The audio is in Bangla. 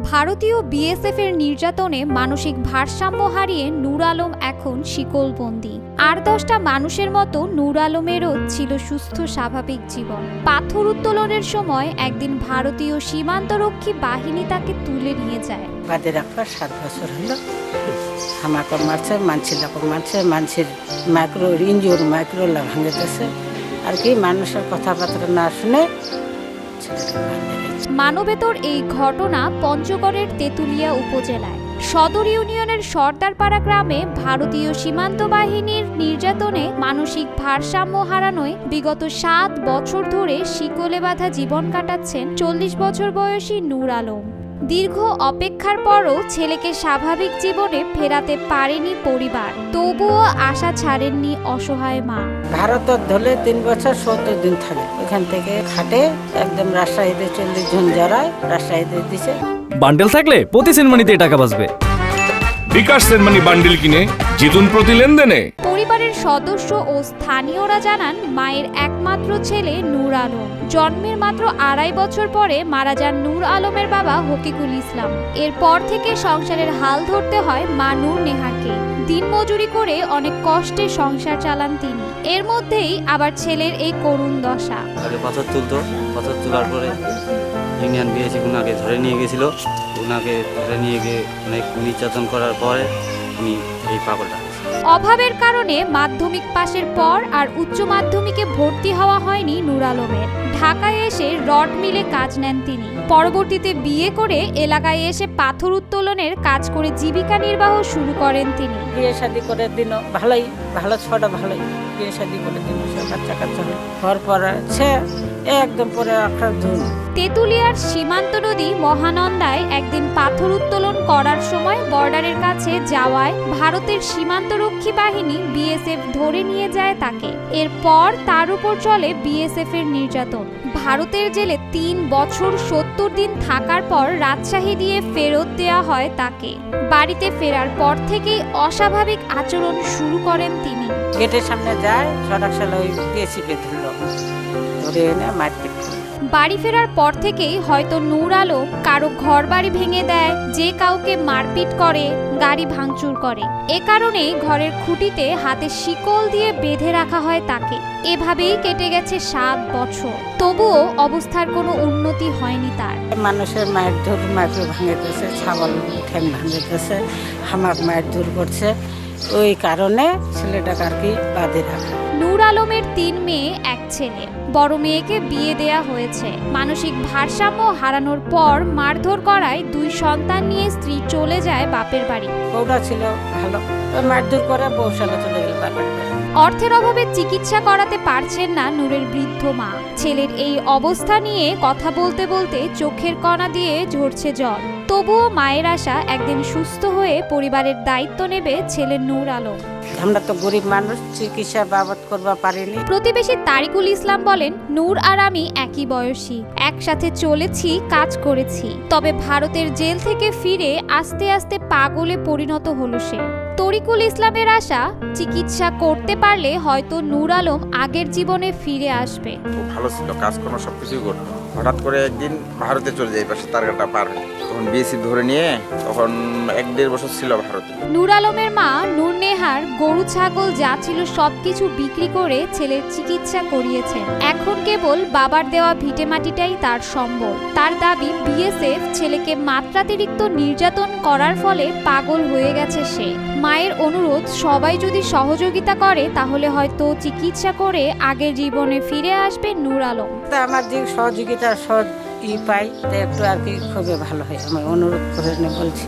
ভারতীয় বিএসএফ এর নির্যাতনে মানসিক ভারসাম্য হারিয়ে নূর আলম এখন শিকলবন্দি। আর 10টা মানুষের মতো নূর আলমেরও ছিল সুস্থ স্বাভাবিক জীবন। পাথর উত্তোলনের সময় একদিন ভারতীয় সীমান্তরক্ষী বাহিনী তাকে তুলে নিয়ে যায়। বাদে রাখবার 7 বছর হলো। আমাকে মারছে, মানুষের মাইক্রো ইঞ্জুর মাইক্রোলা ভাঙেছে আর কি, মানুষের কথাবার্তা না শুনে মানবেতর এই ঘটনা পঞ্চগড়ের তেঁতুলিয়া উপজেলায় সদর ইউনিয়নের সর্দারপাড়া গ্রামে ভারতীয় সীমান্ত বাহিনীর নির্যাতনে মানসিক ভারসাম্য হারানোয় বিগত 7 বছর ধরে শিকলে বাঁধা জীবন কাটাচ্ছেন 40 বছর বয়সী নূর আলম। দীর্ঘ অপেক্ষার পরও ছেলেকে স্বাভাবিক জীবনে ফেরাতে পারেনি পরিবার, তবুও আশা ছাড়েননি অসহায় মা। ভারতের ধরে 3 বছর 70 দিন থাকে, ওখান থেকে খাটে একদম রাজশাহীতে 40 জন জড়ায়, রাজশাহীতে দিছে। বান্ডেল থাকলে প্রতি সেনমানিতে টাকা বাঁচবে। বিকাশ সেনমানি বান্ডেল কিনে জিতুন প্রতি লেনদেনে। পরিবারের সদস্য ও স্থানীয়রা জানান, মায়ের একমাত্র ছেলে নূর আলম। জন্মের মাত্র 2.5 বছর পরে মারা যান নূর আলমের বাবা হকিকুল ইসলাম। এরপর থেকে সংসারের হাল ধরতে হয় মা নূর নেহারকে। দিনমজুরি করে অনেক কষ্টে সংসার চালান তিনি। এর মধ্যেই আবার ছেলের এই করুণ দশা। আগে পাথর তুলতো, পাথর তোলার পরে ইউনিয়ন বিএসি উনাকে ধরে নিয়ে গেছিল। উনাকে ধরে নিয়ে গিয়ে অনেক নির্যাতন করার পরে উনি এই পাগলটা। অভাবের কারণে মাধ্যমিক পাশের পর আর উচ্চ মাধ্যমিকে ভর্তি হওয়া হয়নি নূর আলমের। ঢাকায় এসে রড মিলে কাজ নেন তিনি। পরবর্তীতে বিয়ে করে এলাকায় এসে পাথর উত্তোলনের কাজ করে জীবিকা নির্বাহ শুরু করেন তিনি। বিয়ে শাদী করে দিন ভালো ছটা ভালোই বিয়ে শাদী করে দিন, বাচ্চা কাচ্চা হওয়ার পর আছে একদম পরে রাখার ধুন। তেঁতুলিয়ার সীমান্ত নদী মহানন্দায় একদিন পাথর উত্তোলন করার সময় বর্ডারের কাছে যাওয়ায় ভারতের সীমান্তরক্ষী বাহিনী বিএসএফ ধরে নিয়ে যায় তাকে। এরপর তার উপর চলে বিএসএফ এর নির্যাতন। ভারতের জেলে 3 বছর 70 দিন থাকার পর রাজশাহী দিয়ে ফেরত দেওয়া হয় তাকে। বাড়িতে ফেরার পর থেকেই অস্বাভাবিক আচরণ শুরু করেন তিনি। গেটের সামনে যায়, ছটাক সালে ওই বিএসি ধরল, ধরে এনে মারপিট। বাড়ি ফেরার পর থেকেই হয়তো নূর আলম কারো ঘর বাড়ি ভেঙে দেয়, যে কাউকে মারপিট করে, গাড়ি ভাঙচুর করে। এ কারণেই ঘরের খুঁটিতে হাতে শিকল দিয়ে বেঁধে রাখা হয় তাকে। এভাবেই কেটে গেছে 7 বছর। তবুও অবস্থার কোনো উন্নতি হয়নি তার। মানুষের মায়ের ধর মাইক্রো ভাঙেছে, ছাগল ঠ্যাং ভাঙেছে, হামাক মায়ের ধর করছে, ওই কারণে ছেলেটাকে আর কি বাদে রাখা। নূর আলমের 3 মেয়ে 1 ছেলে। বড় মেয়েকে বিয়ে দেয়া হয়েছে। মানসিক ভারসাম্য হারানোর পর মারধর করায় 2 সন্তান নিয়ে স্ত্রী চলে যায় বাপের বাড়ি। বউটা ছিল ভালো, মারধর করে বউ সালে চলে গেল বাপের বাড়ি। অর্থের অভাবে চিকিৎসা করাতে পারছেন না নূরের বৃদ্ধ মা। ছেলের এই অবস্থা নিয়ে কথা বলতে বলতে চোখের কণা দিয়ে ঝরছে জল। তবুও মায়ের আশা একদিন সুস্থ হয়ে পরিবারের দায়িত্ব নেবে ছেলে নূর আলম। আমরা তো গরিব মানুষ, চিকিৎসা বাবদ করবা পারিনি। প্রতিবেশী তারিকুল ইসলাম বলেন, নূর আর আমি একই বয়সী, একসাথে চলেছি, কাজ করেছি। তবে ভারতের জেল থেকে ফিরে আস্তে আস্তে পাগলে পরিণত হলো সে। তরিকুল ইসলামের আশা, চিকিৎসা করতে পারলে হয়তো নূর আলম আগের জীবনে ফিরে আসবে। খুব ভালো ছিল, কাজকর্ম সবকিছুই করতো। হঠাৎ করে একদিন ভারতে চলে যায়, পাশে তারগাটা পার হয়ে। তখন বিএসি ধরে নিয়ে তখন 1-1.5 বছর ছিল ভারতে। নূর আলমের মা নূর নেহার গরু ছাগল যা ছিল সবকিছু বিক্রি করে ছেলের চিকিৎসা করিয়েছেন। এখন কেবল বাবার দেওয়া ভিটেমাটিটাই তার সম্বল। তার দাবি, বিএসএফ ছেলেকে মাত্রাতিরিক্ত নির্যাতন করার ফলে পাগল হয়ে গেছে সে। মায়ের অনুরোধ, সবাই যদি সহযোগিতা করে তাহলে হয়তো চিকিৎসা করে আগের জীবনে ফিরে আসবে নূর আলম। আমার যে সহযোগিতা সহজ পাই, একটু আর কি খুবই ভালো হয়, আমি অনুরোধ করে বলছি।